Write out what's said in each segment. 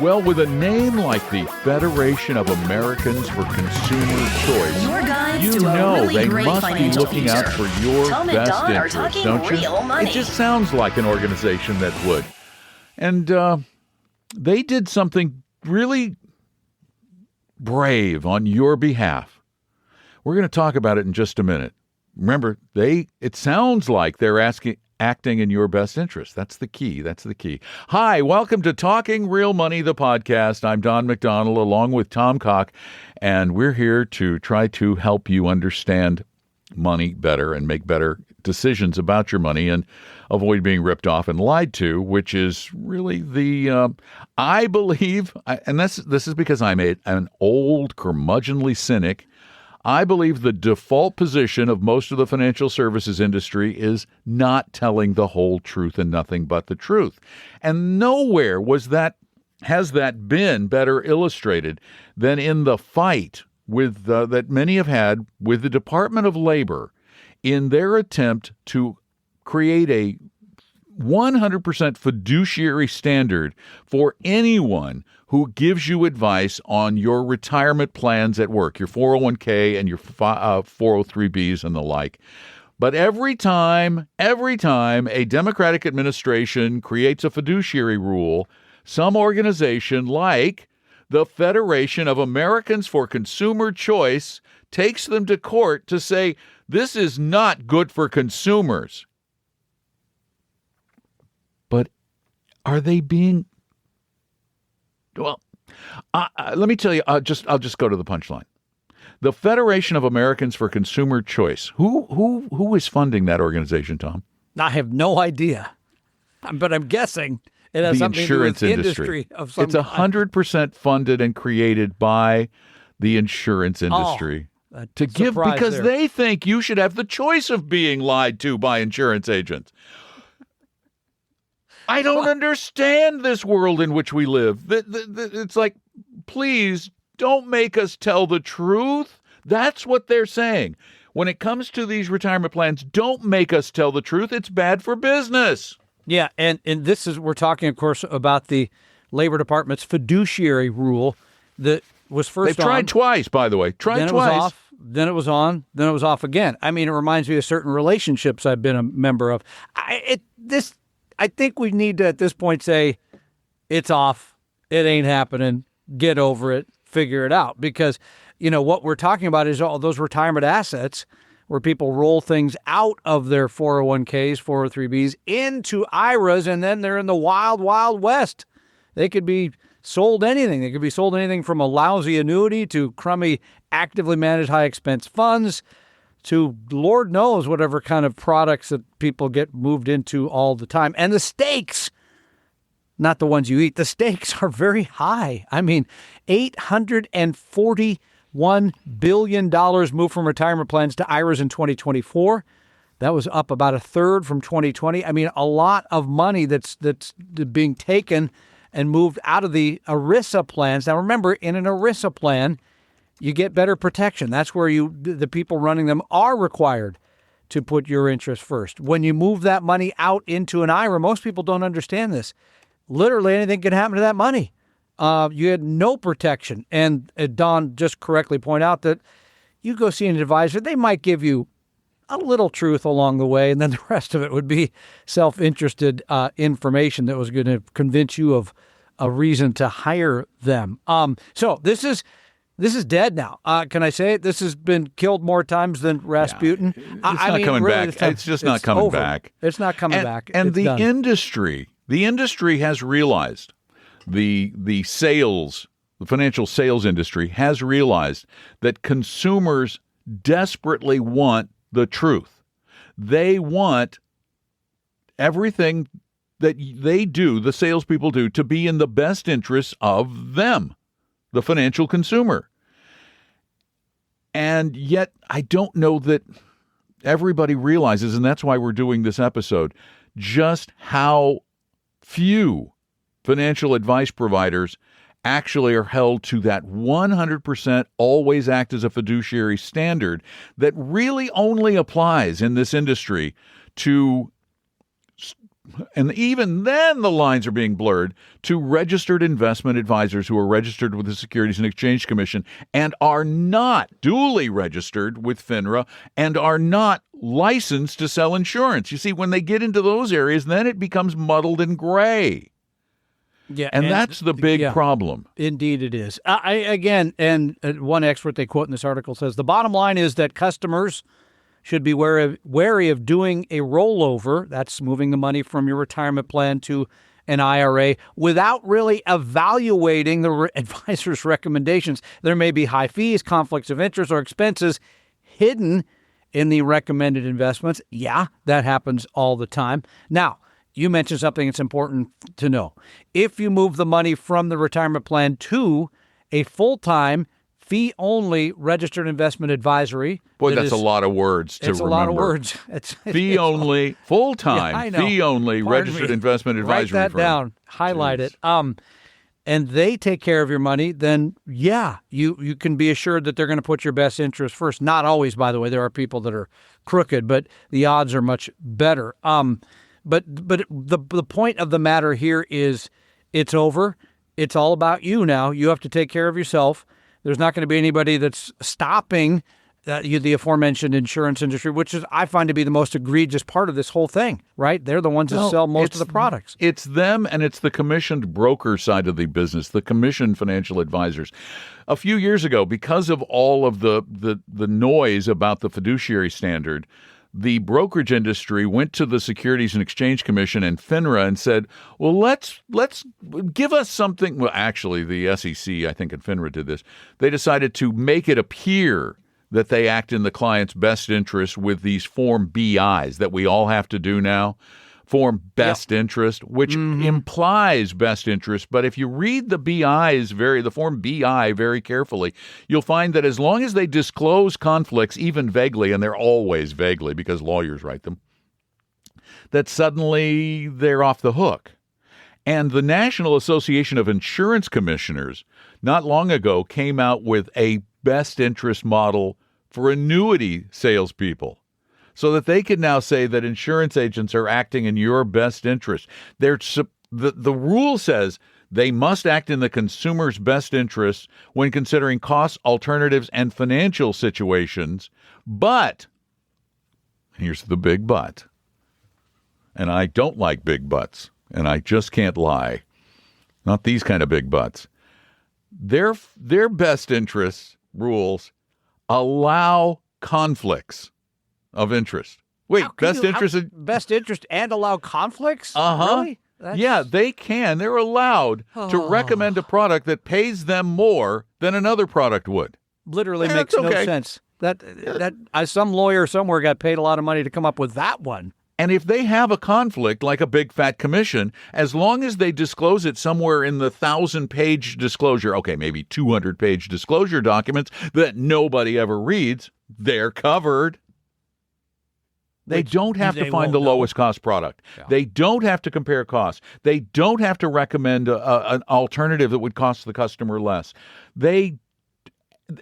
Well, with a name like the Federation of Americans for Consumer Choice, your guides you to a know really they great must be financial looking out future. for your Tom and best Don are interest, talking don't you? real money. It just sounds like an organization that would. And they did something really brave on your behalf. We're going to talk about it in just a minute. Remember, it sounds like they're acting in your best interest. That's the key. Hi, welcome to Talking Real Money, the podcast. I'm Don McDonald, along with Tom Cock, and we're here to try to help you understand money better and make better decisions about your money and avoid being ripped off and lied to, which is really I believe, and this is because I'm an old curmudgeonly cynic, I believe the default position of most of the financial services industry is not telling the whole truth and nothing but the truth. And nowhere has that been better illustrated than in the fight with that many have had with the Department of Labor in their attempt to create a 100% fiduciary standard for anyone who gives you advice on your retirement plans at work, your 401k and your 403bs and the like. But every time a Democratic administration creates a fiduciary rule, some organization like the Federation of Americans for Consumer Choice takes them to court to say, this is not good for consumers. But are they being... Well, let me tell you, I'll just go to the punchline. The Federation of Americans for Consumer Choice. Who is funding that organization, Tom? I have no idea, but I'm guessing it has something to do with industry of some It's 100% funded and created by the insurance industry to give because they think you should have the choice of being lied to by insurance agents. I don't understand this world in which we live. It's like, please don't make us tell the truth. That's what they're saying. When it comes to these retirement plans, don't make us tell the truth. It's bad for business. Yeah, and we're talking, of course, about the Labor Department's fiduciary rule that was first They've tried twice, by the way. Then it was off, then it was on, then it was off again. I mean, it reminds me of certain relationships I've been a member of. I think we need to, at this point, say, it's off, it ain't happening, get over it, figure it out. Because, what we're talking about is all those retirement assets where people roll things out of their 401ks, 403bs into IRAs, and then they're in the wild, wild west. They could be sold anything. They could be sold anything from a lousy annuity to crummy, actively managed high-expense funds to Lord knows whatever kind of products that people get moved into all the time. And the stakes, not the ones you eat, the stakes are very high. I mean, $841 billion moved from retirement plans to IRAs in 2024. That was up about a third from 2020. I mean, a lot of money that's being taken and moved out of the ERISA plans. Now, remember, in an ERISA plan, you get better protection. That's where the people running them are required to put your interest first. When you move that money out into an IRA, most people don't understand this. Literally anything can happen to that money. You had no protection. And Don just correctly pointed out that you go see an advisor, they might give you a little truth along the way, and then the rest of it would be self-interested information that was going to convince you of a reason to hire them. So this is dead now. Can I say it? This has been killed more times than Rasputin. Yeah, it's not coming back. It's just not coming back. It's not coming back. And the industry has realized, the financial sales industry has realized that consumers desperately want the truth. They want everything that they do, the salespeople do, to be in the best interests of them, the financial consumer. And yet, I don't know that everybody realizes, and that's why we're doing this episode, just how few financial advice providers actually are held to that 100% always act as a fiduciary standard that really only applies in this industry to and even then the lines are being blurred, to registered investment advisors who are registered with the Securities and Exchange Commission and are not duly registered with FINRA and are not licensed to sell insurance. You see, when they get into those areas, then it becomes muddled and gray. Yeah, and that's the big problem. Indeed it is. One expert they quote in this article says, the bottom line is that customers should be wary of doing a rollover, that's moving the money from your retirement plan to an IRA, without really evaluating the advisor's recommendations. There may be high fees, conflicts of interest, or expenses hidden in the recommended investments. Yeah, that happens all the time. Now, you mentioned something that's important to know. If you move the money from the retirement plan to a full-time, fee-only registered investment advisory. Boy, that's a lot of words to remember. It's a lot of words. Fee-only, full-time, fee-only registered investment advisory Write that firm. down. Highlight it. And they take care of your money, then, you can be assured that they're going to put your best interest first. Not always, by the way. There are people that are crooked, but the odds are much better. But the point of the matter here is it's over. It's all about you now. You have to take care of yourself. There's not going to be anybody that's stopping the aforementioned insurance industry, which is I find to be the most egregious part of this whole thing, right? They're the ones that sell most of the products. It's them, and it's the commissioned broker side of the business, the commissioned financial advisors. A few years ago, because of all of the noise about the fiduciary standard, the brokerage industry went to the Securities and Exchange Commission and FINRA and said, well, let's give us something. Well, actually, the SEC, I think, and FINRA did this. They decided to make it appear that they act in the client's best interest with these Form BIs that we all have to do now. Form best interest, which implies best interest. But if you read the Form BI very carefully, you'll find that as long as they disclose conflicts, even vaguely, and they're always vaguely because lawyers write them, that suddenly they're off the hook. And the National Association of Insurance Commissioners not long ago came out with a best interest model for annuity salespeople, so that they can now say that insurance agents are acting in your best interest. The rule says they must act in the consumer's best interest when considering costs, alternatives, and financial situations. But, here's the big but, and I don't like big buts, and I just can't lie. Not these kind of big buts. Their best interest rules allow conflicts of interest. Wait, best interest and allow conflicts? Really? Yeah, they can. They're allowed to recommend a product that pays them more than another product would. Literally makes no sense. Some lawyer somewhere got paid a lot of money to come up with that one. And if they have a conflict like a big fat commission, as long as they disclose it somewhere in the 1,000-page disclosure, maybe 200-page disclosure documents that nobody ever reads, they're covered. They don't have to find the lowest cost product. Yeah. They don't have to compare costs. They don't have to recommend an alternative that would cost the customer less. They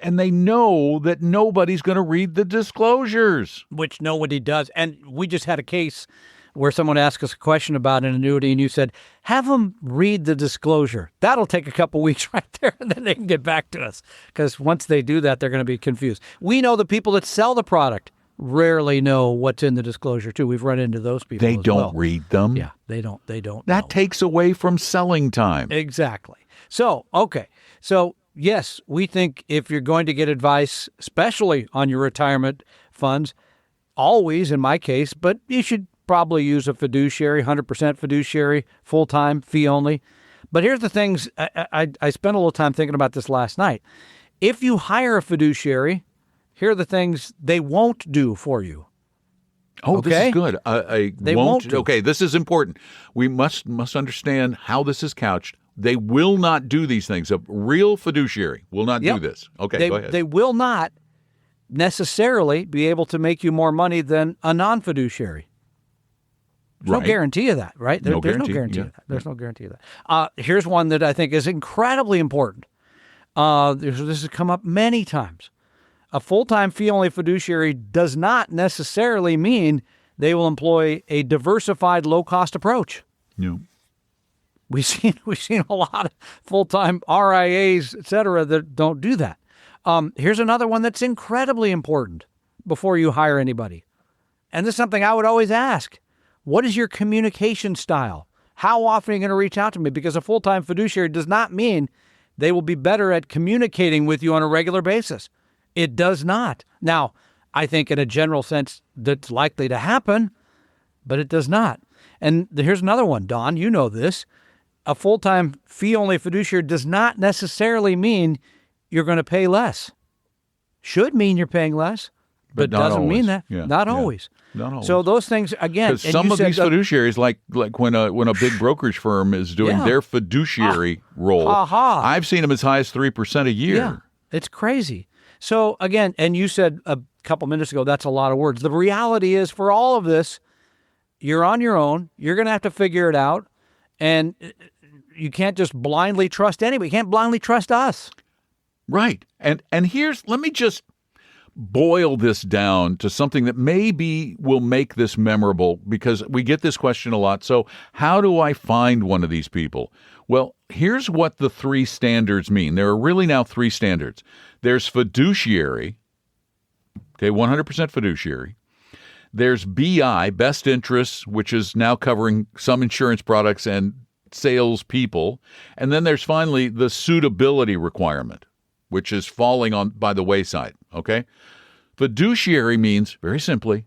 know that nobody's going to read the disclosures. Which nobody does. And we just had a case where someone asked us a question about an annuity, and you said, have them read the disclosure. That'll take a couple weeks right there, and then they can get back to us. Because once they do that, they're going to be confused. We know the people that sell the product rarely know what's in the disclosure, too. We've run into those people They don't read them. Yeah, they don't. That takes away from selling time. Exactly. So, yes, we think if you're going to get advice, especially on your retirement funds, always in my case, but you should probably use a fiduciary, 100% fiduciary, full-time, fee only. But here's the things, I spent a little time thinking about this last night. If you hire a fiduciary, here are the things they won't do for you. Oh, okay? This is good. They won't do. Okay, this is important. We must understand how this is couched. They will not do these things. A real fiduciary will not do this. Okay, go ahead. They will not necessarily be able to make you more money than a non-fiduciary. There's no guarantee of that, right? There's no guarantee of that. There's no guarantee of that. Here's one that I think is incredibly important. This has come up many times. A full-time fee-only fiduciary does not necessarily mean they will employ a diversified, low-cost approach. Yeah. We've seen a lot of full-time RIAs, et cetera, that don't do that. Here's another one that's incredibly important before you hire anybody. And this is something I would always ask. What is your communication style? How often are you going to reach out to me? Because a full-time fiduciary does not mean they will be better at communicating with you on a regular basis. It does not. Now, I think in a general sense that's likely to happen, but it does not. And here's another one, Don, you know this. A full-time fee-only fiduciary does not necessarily mean you're going to pay less. Should mean you're paying less, but doesn't always. mean that. Yeah. Not always. Not always. So those things, again. Because some of these fiduciaries, like when a big brokerage firm is doing their fiduciary role, I've seen them as high as 3% a year. Yeah, it's crazy. So again, and you said a couple minutes ago, that's a lot of words. The reality is for all of this, you're on your own. You're going to have to figure it out. And you can't just blindly trust anybody. You can't blindly trust us. Right. And let me just boil this down to something that maybe will make this memorable, because we get this question a lot. So how do I find one of these people? Well, here's what the three standards mean. There are really now three standards. There's fiduciary, okay, 100% fiduciary. There's BI, best interests, which is now covering some insurance products and sales people. And then there's finally the suitability requirement, which is falling on by the wayside, okay? Fiduciary means, very simply,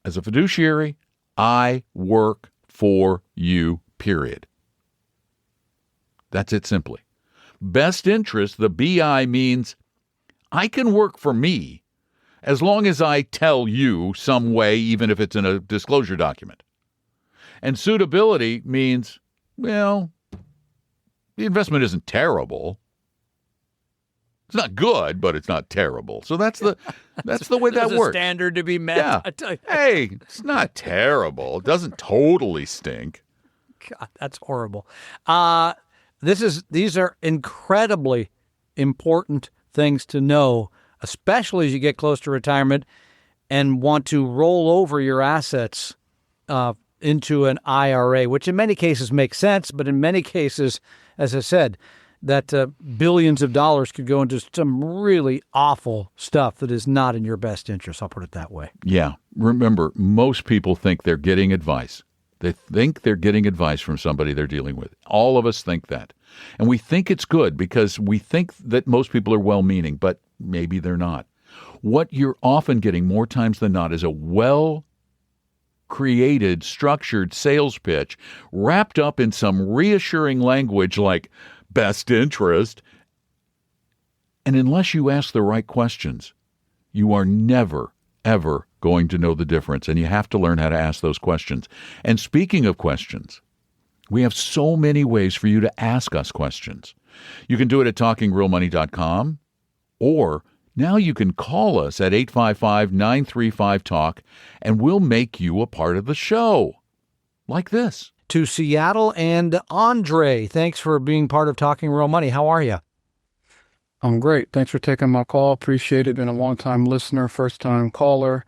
as a fiduciary, I work for you, period. That's it simply. Best interest, the BI, means I can work for me as long as I tell you some way, even if it's in a disclosure document. And suitability means, well, the investment isn't terrible. It's not good, but it's not terrible. So that's the way that works. A standard to be met. Yeah. Hey, it's not terrible. It doesn't totally stink. God, that's horrible. These are incredibly important things to know, especially as you get close to retirement and want to roll over your assets into an IRA, which in many cases makes sense, but in many cases, as I said, that billions of dollars could go into some really awful stuff that is not in your best interest. I'll put it that way. Yeah. Remember, most people think they're getting advice. They think they're getting advice from somebody they're dealing with. All of us think that. And we think it's good because we think that most people are well-meaning, but maybe they're not. What you're often getting more times than not is a well-created, structured sales pitch wrapped up in some reassuring language like best interest. And unless you ask the right questions, you are never, ever going to know the difference. And you have to learn how to ask those questions. And speaking of questions, we have so many ways for you to ask us questions. You can do it at talkingrealmoney.com, or now you can call us at 855-935-TALK, and we'll make you a part of the show. Like this. To Seattle and Andre, thanks for being part of Talking Real Money. How are you? I'm great. Thanks for taking my call. Appreciate it. Been a long-time listener, first-time caller.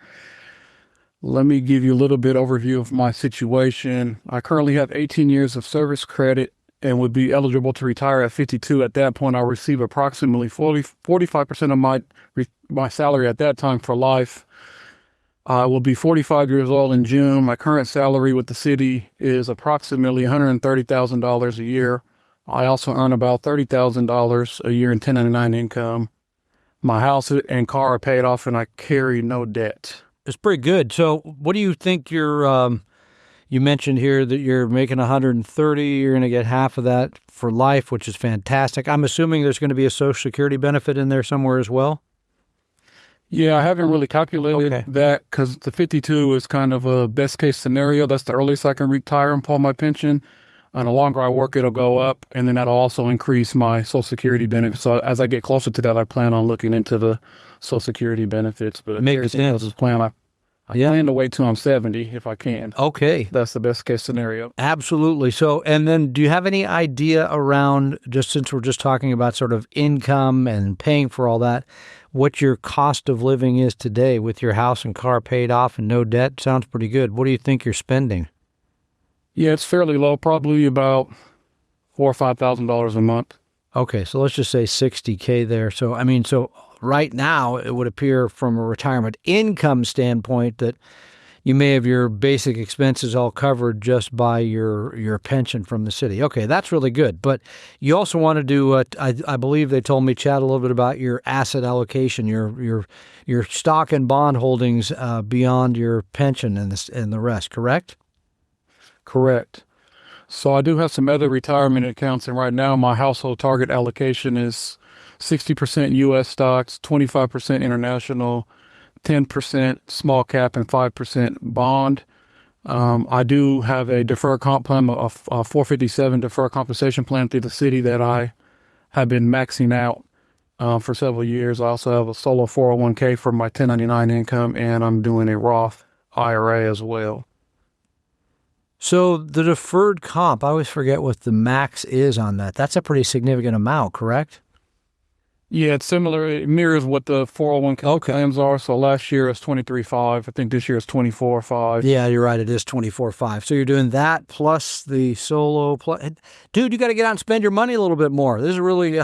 Let me give you a little bit overview of my situation. I currently have 18 years of service credit and would be eligible to retire at 52. At that point, I'll receive approximately 45% of my salary at that time for life. I will be 45 years old in June. My current salary with the city is approximately $130,000 a year. I also earn about $30,000 a year in 1099 income. My house and car are paid off, and I carry no debt. It's pretty good. So what do you think you mentioned here that you're making 130, you're going to get half of that for life, which is fantastic. I'm assuming there's going to be a Social Security benefit in there somewhere as well? Yeah, I haven't really calculated that because the 52 is kind of a best case scenario. That's the earliest I can retire and pull my pension. And the longer I work, it'll go up. And then that'll also increase my Social Security benefits. So as I get closer to that, I plan on looking into the Social Security benefits. But makes sense. This plan, I plan to wait till I'm 70 if I can. Okay. That's the best case scenario. Absolutely. So, and then do you have any idea around, just since we're just talking about sort of income and paying for all that, what your cost of living is today with your house and car paid off and no debt? Sounds pretty good. What do you think you're spending? Yeah, it's fairly low, probably about $4,000 or $5,000 a month. Okay, so let's just say 60K there. So, I mean, so right now it would appear from a retirement income standpoint that you may have your basic expenses all covered just by your pension from the city. Okay, that's really good. But you also want to do, I believe they told me, chat a little bit about your asset allocation, your stock and bond holdings beyond your pension and the rest, correct? Correct. So I do have some other retirement accounts, and right now my household target allocation is 60% U.S. stocks, 25% international, 10% small cap, and 5% bond. I do have a deferred comp plan, a 457 deferred compensation plan through the city that I have been maxing out for several years. I also have a solo 401k for my 1099 income, and I'm doing a Roth IRA as well. So the deferred comp, I always forget what the max is on that. That's a pretty significant amount, correct? Yeah, it's similar. It mirrors what the 401k claims are. So last year is 23.5. I think this year is 24.5. Yeah, you're right. It is 24.5. So you're doing that plus the solo. Dude, you got to get out and spend your money a little bit more. This is really,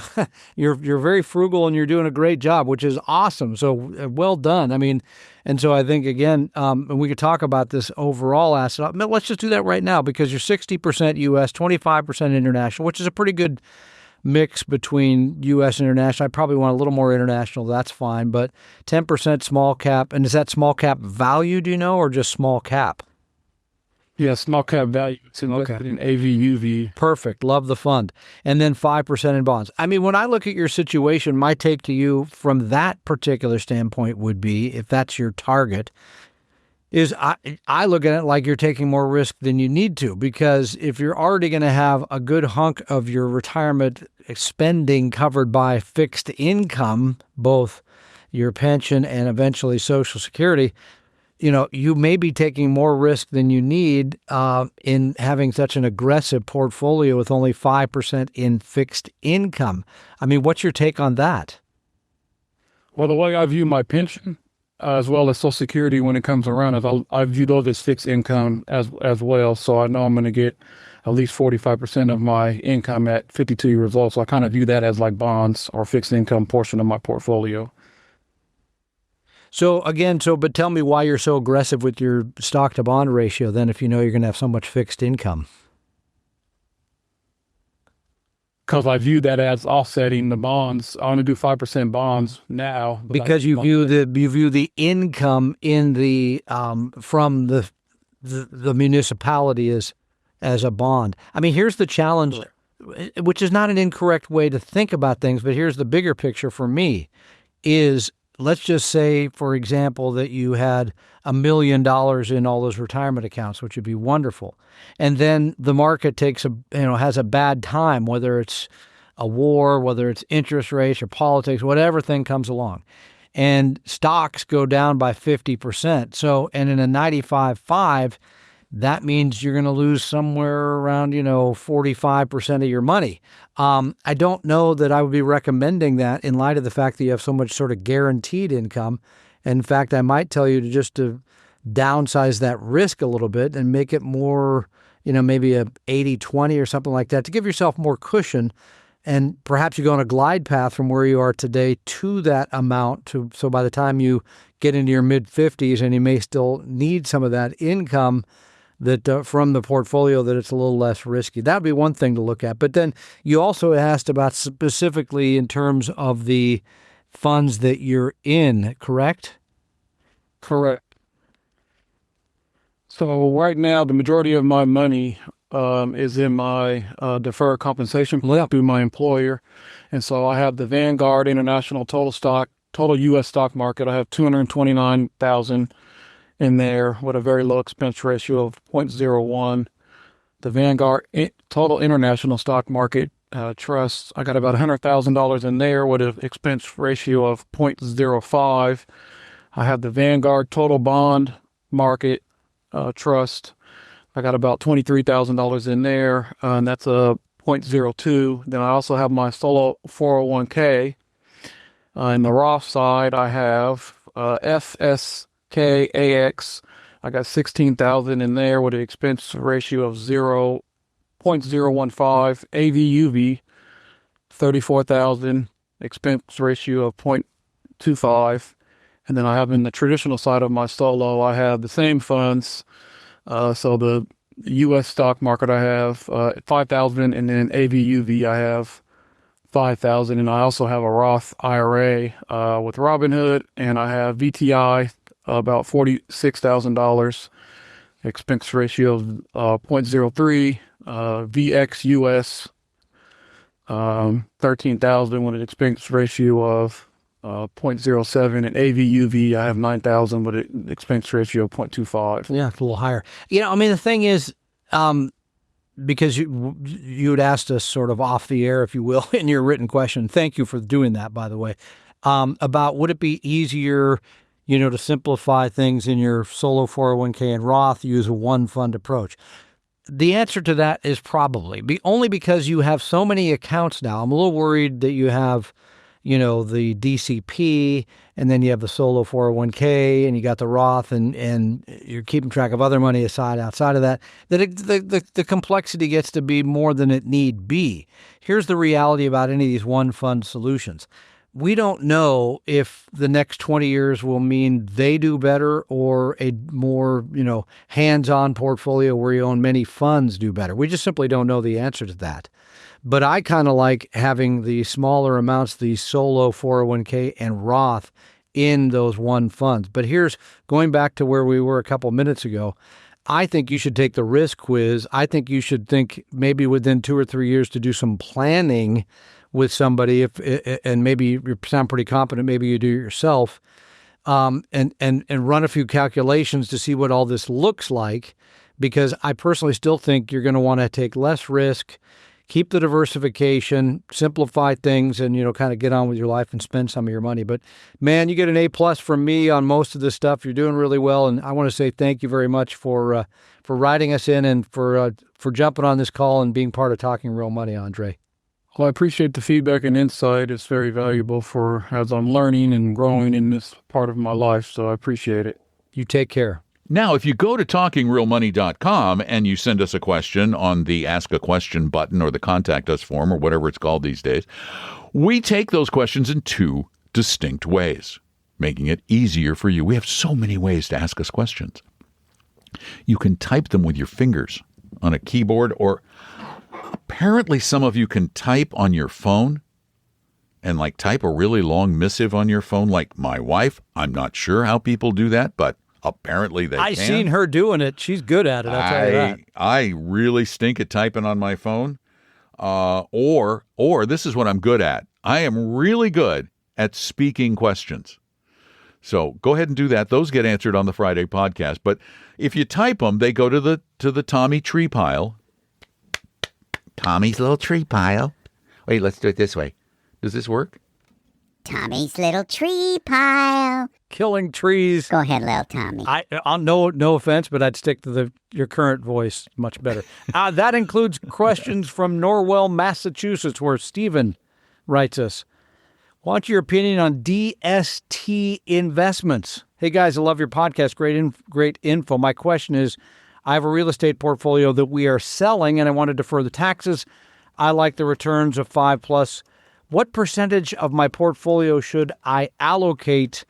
you're very frugal and you're doing a great job, which is awesome. So well done. I mean, and so I think, again, and we could talk about this overall asset. Let's just do that right now because you're 60% U.S., 25% international, which is a pretty good mix between U.S. and international. I probably want a little more international. That's fine. But 10% small cap. And is that small cap value, do you know, or just small cap? Yeah, small cap value. It's invested in AVUV. Perfect. Love the fund. And then 5% in bonds. I mean, when I look at your situation, my take to you from that particular standpoint would be, if that's your target, is I look at it like you're taking more risk than you need to, because if you're already going to have a good hunk of your retirement spending covered by fixed income, both your pension and eventually Social Security, you know, you may be taking more risk than you need in having such an aggressive portfolio with only 5% in fixed income. I mean, what's your take on that? Well, the way I view my pension, as well as Social Security when it comes around, is I view those as fixed income as well. So I know I'm going to get at least 45% of my income at 52 years old. So I kind of view that as like bonds or fixed income portion of my portfolio. So again, but tell me why you're so aggressive with your stock to bond ratio then, if you know you're going to have so much fixed income. Because I view that as offsetting the bonds. I only do 5% bonds now. Because you view the income in the from the municipality as a bond. I mean, here's the challenge, which is not an incorrect way to think about things, but here's the bigger picture for me is, let's just say, for example, that you had $1 million in all those retirement accounts, which would be wonderful. And then the market has a bad time, whether it's a war, whether it's interest rates or politics, whatever thing comes along. And stocks go down by 50%. So, and in a 95.5, that means you're going to lose somewhere around, 45% of your money. I don't know that I would be recommending that in light of the fact that you have so much sort of guaranteed income. In fact, I might tell you to downsize that risk a little bit and make it more, maybe a 80-20 or something like that to give yourself more cushion. And perhaps you go on a glide path from where you are today to that amount. So by the time you get into your mid-50s and you may still need some of that income that from the portfolio, that it's a little less risky. That would be one thing to look at. But then you also asked about specifically in terms of the funds that you're in, correct? Correct. So right now, the majority of my money is in my deferred compensation plan through my employer. And so I have the Vanguard International total U.S. stock market. I have $229,000 in there with a very low expense ratio of 0.01. The Vanguard total international stock market trusts, I got about $100,000 in there with an expense ratio of 0.05. I have the Vanguard total bond market trust. I got about $23,000 in there, and that's a 0.02. Then I also have my solo 401k. In the Roth side, I have FSKAX. I got 16,000 in there with an expense ratio of 0.015. AVUV, 34,000, expense ratio of 0.25. And then I have in the traditional side of my solo, I have the same funds. So the U.S. stock market, I have 5,000, and then AVUV, I have 5,000, and I also have a Roth IRA with Robinhood, and I have VTI about $46,000, expense ratio of 0.03, VXUS 13,000 with an expense ratio of 0.07, and AVUV I have 9,000 with an expense ratio of 0.25. Yeah, it's a little higher. The thing is, because you had asked us sort of off the air, if you will, in your written question. Thank you for doing that, by the way. About would it be easier, to simplify things in your solo 401k and Roth, use a one fund approach? The answer to that is probably only because you have so many accounts now. I'm a little worried that you have, the DCP, and then you have the solo 401k, and you got the Roth, and you're keeping track of other money outside of that, the complexity gets to be more than it need be. Here's the reality about any of these one fund solutions. We don't know if the next 20 years will mean they do better or a more, hands-on portfolio where you own many funds do better. We just simply don't know the answer to that. But I kind of like having the smaller amounts, the solo 401k and Roth in those one funds. But here's going back to where we were a couple minutes ago. I think you should take the risk quiz. I think you should think maybe within 2 or 3 years to do some planning with somebody, and maybe you sound pretty competent, maybe you do it yourself, and run a few calculations to see what all this looks like, because I personally still think you're going to want to take less risk, keep the diversification, simplify things, and, kind of get on with your life and spend some of your money. But man, you get an A+ from me on most of this stuff. You're doing really well, and I want to say thank you very much for writing us in and for jumping on this call and being part of Talking Real Money, Andre. Well, I appreciate the feedback and insight. It's very valuable as I'm learning and growing in this part of my life, so I appreciate it. You take care. Now, if you go to talkingrealmoney.com and you send us a question on the Ask a Question button or the Contact Us form or whatever it's called these days, we take those questions in 2 distinct ways, making it easier for you. We have so many ways to ask us questions. You can type them with your fingers on a keyboard, or apparently some of you can type on your phone and type a really long missive on your phone, like my wife. I'm not sure how people do that, but apparently they can. I seen her doing it. She's good at it, I'll tell you that. I really stink at typing on my phone. Or this is what I'm good at. I am really good at speaking questions. So go ahead and do that. Those get answered on the Friday podcast. But if you type them, they go to the Tommy tree pile. Tommy's little tree pile. Wait, let's do it this way. Does this work? Tommy's little tree pile. Killing trees. Go ahead, little Tommy. No offense, but I'd stick to your current voice much better. That includes questions from Norwell, Massachusetts, where Stephen writes us. Want your opinion on DST investments? Hey guys, I love your podcast. Great info. My question is, I have a real estate portfolio that we are selling, and I want to defer the taxes. I like the returns of 5+. What percentage of my portfolio should I allocate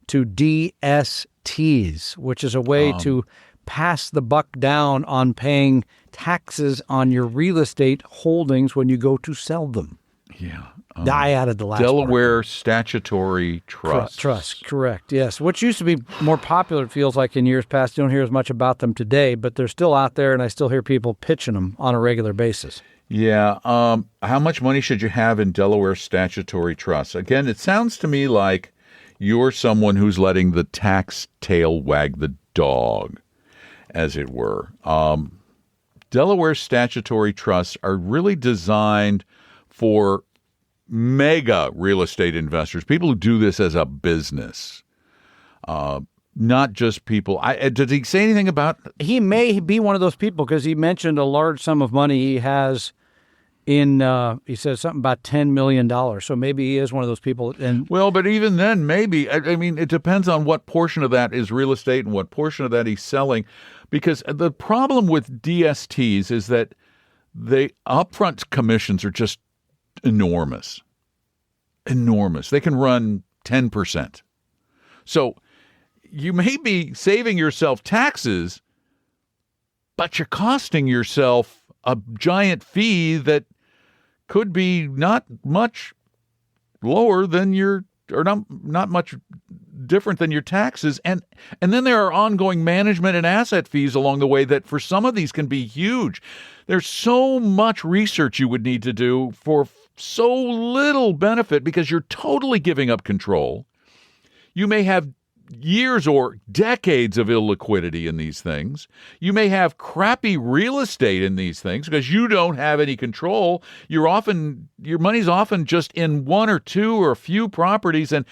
to DSTs, which is a way to pass the buck down on paying taxes on your real estate holdings when you go to sell them? Yeah. I added the last Delaware Statutory Trusts. Trust, correct, yes. Which used to be more popular, it feels like, in years past. You don't hear as much about them today, but they're still out there, and I still hear people pitching them on a regular basis. Yeah. How much money should you have in Delaware Statutory Trusts? Again, it sounds to me like you're someone who's letting the tax tail wag the dog, as it were. Delaware Statutory Trusts are really designed for mega real estate investors, people who do this as a business. not just people. Did he say anything about? He may be one of those people because he mentioned a large sum of money he has in, he says something about $10 million. So maybe he is one of those people. And Well, but even then, maybe. I mean, it depends on what portion of that is real estate and what portion of that he's selling. Because the problem with DSTs is that the upfront commissions are just enormous. Enormous. They can run 10%. So you may be saving yourself taxes, but you're costing yourself a giant fee that could be not much lower than or not much different than your taxes. And then there are ongoing management and asset fees along the way that for some of these can be huge. There's so much research you would need to do for so little benefit because you're totally giving up control. You may have years or decades of illiquidity in these things. You may have crappy real estate in these things because you don't have any control. Your money's often just in one or two or a few properties, and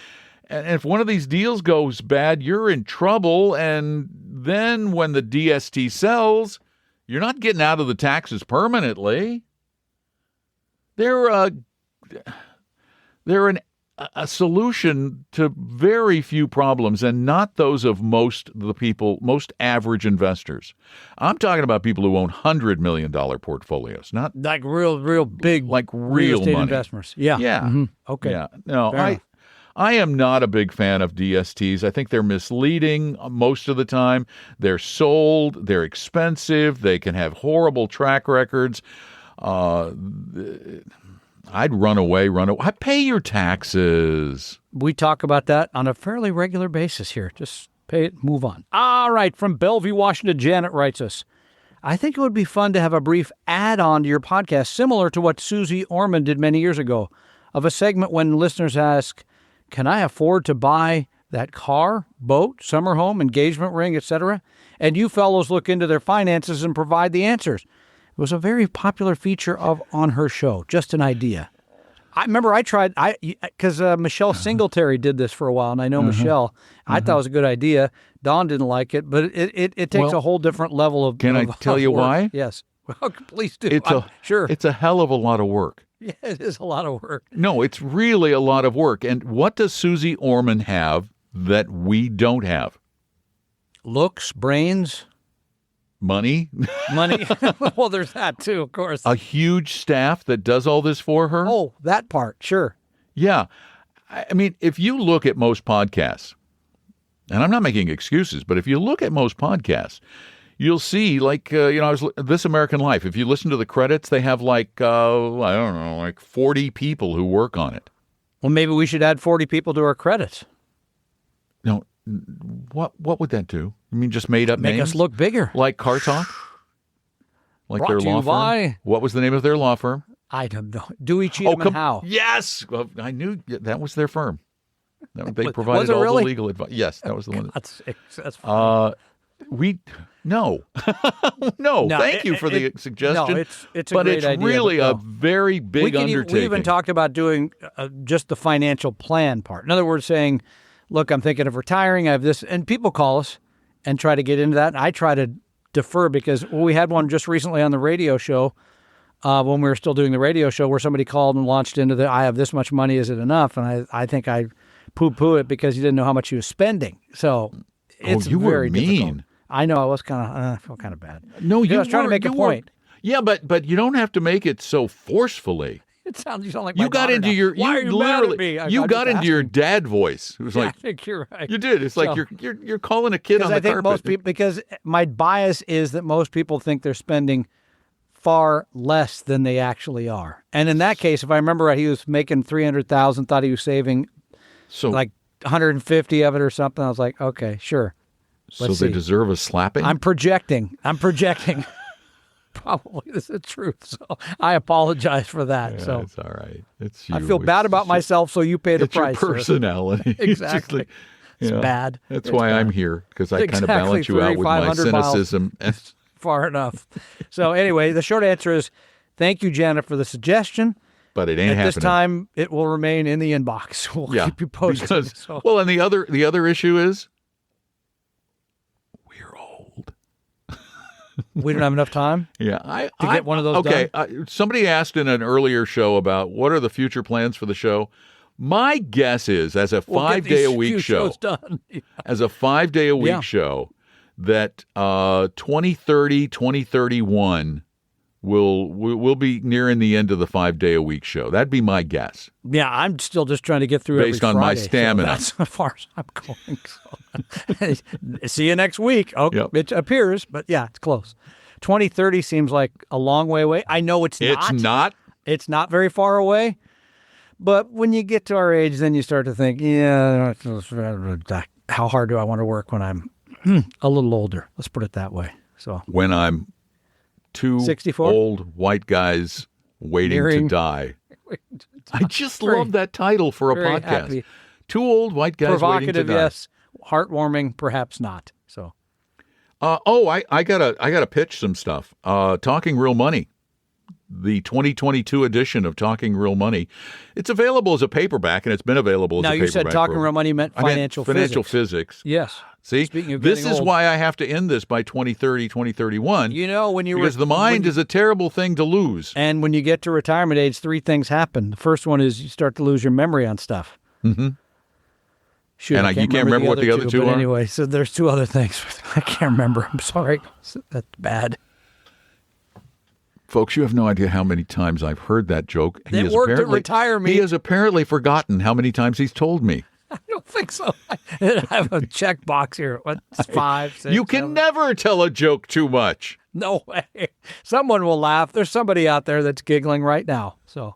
if one of these deals goes bad, you're in trouble. And then when the DST sells, you're not getting out of the taxes permanently. They're a solution to very few problems, and not those of most average investors. I'm talking about people who own $100 million portfolios, not like real big, like real estate money. investments. Yeah. Yeah. Mm-hmm. Okay. Yeah. No, Fair enough. I am not a big fan of DSTs. I think they're misleading most of the time. They're sold. They're expensive. They can have horrible track records. I'd run away. I pay your taxes. We talk about that on a fairly regular basis here. Just pay it, move on. All right, from Bellevue, Washington, Janet writes us, I think it would be fun to have a brief add-on to your podcast, similar to what Susie Orman did many years ago, of a segment when listeners ask, can I afford to buy that car, boat, summer home, engagement ring, etc.? And you fellows look into their finances and provide the answers. It was a very popular feature on her show. Just an idea. I remember I tried, because Michelle Singletary did this for a while, and I know Michelle. I thought it was a good idea. Dawn didn't like it, but it takes a whole different level of Can I tell you work. why? Yes. Well, please do. Sure. It's a hell of a lot of work. Yeah, it is a lot of work. No, it's really a lot of work. And what does Susie Orman have that we don't have? Looks, brains. Money. Well, there's that too, of course. A huge staff that does all this for her. Oh, that part, sure. Yeah. I mean, if you look at most podcasts, and I'm not making excuses, but if you look at most podcasts, you'll see, like, This American Life. If you listen to the credits, they have like 40 people who work on it. Well, maybe we should add 40 people to our credits. No, what would that do? You mean just made up names? Make us look bigger. Like Car Talk? Like Brought their to you law firm? by- What was the name of their law firm? I don't know. Dewey, Cheatham, and Howe. Yes! Well, I knew that was their firm. They provided was it all really? the legal advice. Yes, that was the one. That's funny. No. No, thank you for the suggestion. No, it's a great idea. But it's really but a very big undertaking. We even talked about doing just the financial plan part. In other words, saying, look, I'm thinking of retiring. I have this. And people call us and try to get into that. And I try to defer because we had one just recently on the radio show when we were still doing the radio show where somebody called and launched into I have this much money. Is it enough? And I think I poo-poo it because he didn't know how much he was spending. So it's you very were mean. difficult. I know. I was I felt kind of bad. No, I was trying to make a point. Yeah, but you don't have to make it so forcefully. You sound like my You got daughter into now. your Why are you mad at me? you got into your dad voice. It was Yeah, like I think you're right. you did. It's like you're calling a kid on the I think carpet. most people, because my bias is that most people think they're spending far less than they actually are. And in that case, if I remember right, he was making $300,000, thought he was saving like 150 of it or something. I was like, okay, sure. So they deserve a slapping? I'm projecting. Probably this is the truth. So I apologize for that. Yeah, so it's all right. It's you. I feel bad about myself, so you pay the price. It's your personality. Exactly. It's bad. That's why I'm here, because I kind of balance you out with my 3,500 miles. cynicism. Far enough. So anyway, the short answer is thank you, Janet, for the suggestion. But it ain't happening. At this time, it will remain in the inbox. We'll keep you posted. Well, and the other issue is We don't have enough time. Yeah, to get one of those okay, done? Somebody asked in an earlier show about what are the future plans for the show. My guess is, as a We'll get 5-day-a-week these show, shows done. as a 5-day-a-week Yeah. show, that 2030, 2031 will be nearing the end of the 5-day-a-week show. That'd be my guess. Yeah, I'm still just trying to get through Based every on my Friday, stamina. So that's as far as I'm going. So. See you next week. Oh, Yep. It appears, but yeah, it's close. 2030 seems like a long way away. I know it's not. It's not. It's not very far away. But when you get to our age, then you start to think, yeah, how hard do I want to work when I'm a little older? Let's put it that way. So When I'm 2 64? old white guys waiting Nearing- to die. I just Very- love that title for a very podcast. happy. 2 old white guys waiting to provocative, die. yes. Heartwarming, perhaps not. So I gotta pitch some stuff. Talking Real Money, the 2022 edition of Talking Real Money. It's available as a paperback, and it's been available as now a you paperback. said talking for- real money meant I meant financial financial physics. physics. Yes. See, Speaking of this getting is old. why I have to end this by 2030, 2031. You know, when you because the mind is a terrible thing to lose. And when you get to retirement age, 3 things happen. The first one is you start to lose your memory on stuff. Mm-hmm. Shoot, And I you can't remember what the other two but are? Anyway, so there's 2 other things. I can't remember. I'm sorry. That's bad. Folks, you have no idea how many times I've heard that joke. It worked to retire me. He has apparently forgotten how many times he's told me. I don't think so. I have a check box here. What's 5, 6, You can 7? never tell a joke too much. No way. Someone will laugh. There's somebody out there that's giggling right now. So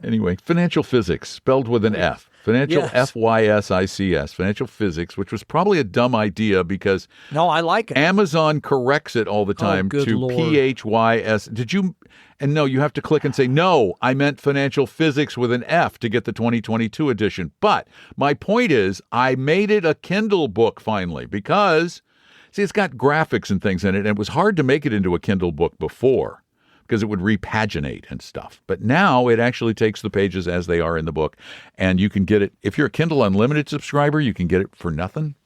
Anyway, financial physics, spelled with an F. Financial, Yes. F-Y-S-I-C-S, financial physics, which was probably a dumb idea because no, I like it. Amazon corrects it all the time good to Lord. P-H-Y-S. Did you? And no, you have to click and say, no, I meant financial physics with an F to get the 2022 edition. But my point is, I made it a Kindle book finally because, see, it's got graphics and things in it, and it was hard to make it into a Kindle book before because it would repaginate and stuff. But now it actually takes the pages as they are in the book, and you can get it. If you're a Kindle Unlimited subscriber, you can get it for nothing.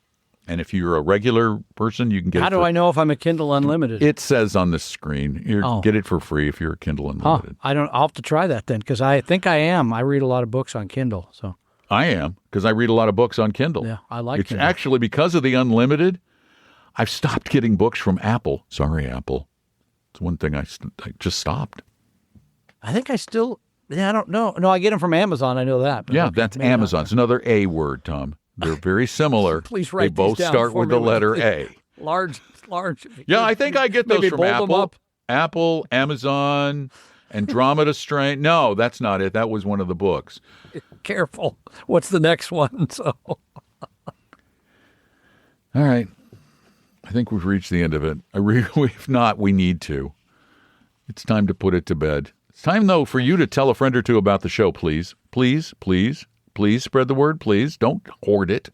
And if you're a regular person, you can get How it do I know if I'm a Kindle Unlimited? It says on the screen. You Oh. get it for free if you're a Kindle Unlimited. I'll have to try that then because I think I am. I read a lot of books on Kindle. So I am, because I read a lot of books on Kindle. yeah, I like It's Kindle. actually because of the Unlimited, I've stopped getting books from Apple. Sorry, Apple. It's one thing I just stopped. I think I still, I don't know. No, I get them from Amazon. I know that. but Yeah, okay, that's maybe not. Amazon. It's another A word, Tom. They're very similar. Please They write both these down start for with me the when letter you- A. Large. Yeah, I think I get those Maybe from bold them Apple. up. Apple, Amazon, Andromeda Strain. No, that's not it. That was one of the books. Careful. What's the next one? So All right. I think we've reached the end of it. If not, we need to. It's time to put it to bed. It's time, though, for you to tell a friend or two about the show, please. Please, please, please spread the word, please. Don't hoard it.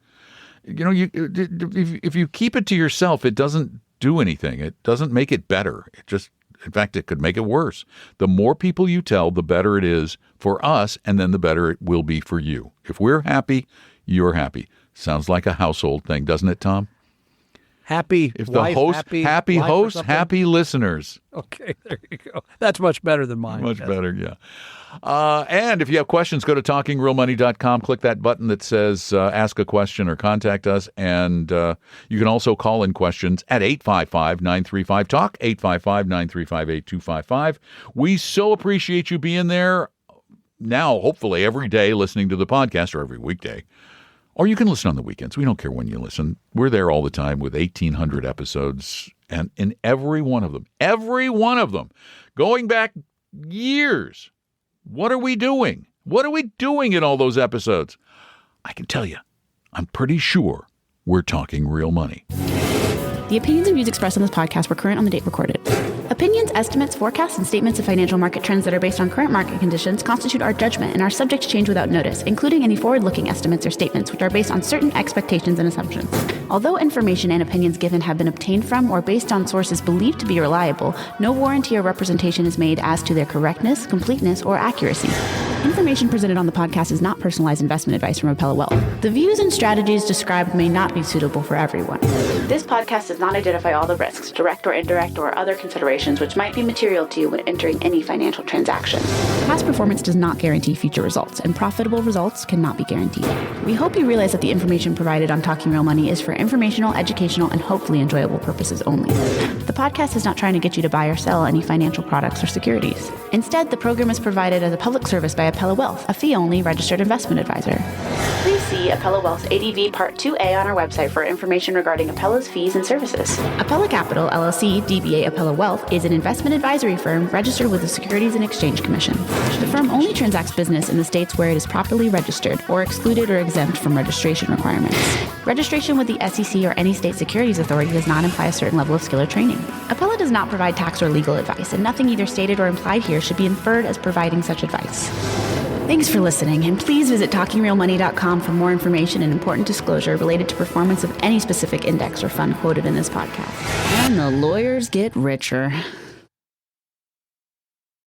You know, if you keep it to yourself, it doesn't do anything. It doesn't make it better. In fact, it could make it worse. The more people you tell, the better it is for us, and then the better it will be for you. If we're happy, you're happy. Sounds like a household thing, doesn't it, Tom? happy If the wife, host, happy life or hosts, something? happy listeners. Okay, there you go. That's much better than mine. Much Yes. better, yeah. And if you have questions, go to talkingrealmoney.com. Click that button that says ask a question or contact us. And you can also call in questions at 855-935-TALK, 855-935-8255. We so appreciate you being there now, hopefully, every day listening to the podcast, or every weekday. Or you can listen on the weekends. We don't care when you listen. We're there all the time with 1,800 episodes. And in every one of them, going back years, what are we doing? What are we doing in all those episodes? I can tell you, I'm pretty sure we're talking real money. The opinions and views expressed on this podcast were current on the date recorded. Opinions, estimates, forecasts, and statements of financial market trends that are based on current market conditions constitute our judgment and are subject to change without notice, including any forward-looking estimates or statements which are based on certain expectations and assumptions. Although information and opinions given have been obtained from or based on sources believed to be reliable, no warranty or representation is made as to their correctness, completeness, or accuracy. Information presented on the podcast is not personalized investment advice from Appella Wealth. The views and strategies described may not be suitable for everyone. This podcast does not identify all the risks, direct or indirect, or other considerations which might be material to you when entering any financial transaction. Past performance does not guarantee future results, and profitable results cannot be guaranteed. We hope you realize that the information provided on Talking Real Money is for informational, educational, and hopefully enjoyable purposes only. The podcast is not trying to get you to buy or sell any financial products or securities. Instead, the program is provided as a public service by Appella Wealth, a fee-only registered investment advisor. Please see Appella Wealth's ADV Part 2A on our website for information regarding Appella's fees and services. Appella Capital, LLC, DBA Appella Wealth, is an investment advisory firm registered with the Securities and Exchange Commission. The firm only transacts business in the states where it is properly registered or excluded or exempt from registration requirements. Registration with the SEC or any state securities authority does not imply a certain level of skill or training. Appella does not provide tax or legal advice, and nothing either stated or implied here should be inferred as providing such advice. Thanks for listening, and please visit TalkingRealMoney.com for more information and important disclosure related to performance of any specific index or fund quoted in this podcast. And the lawyers get richer.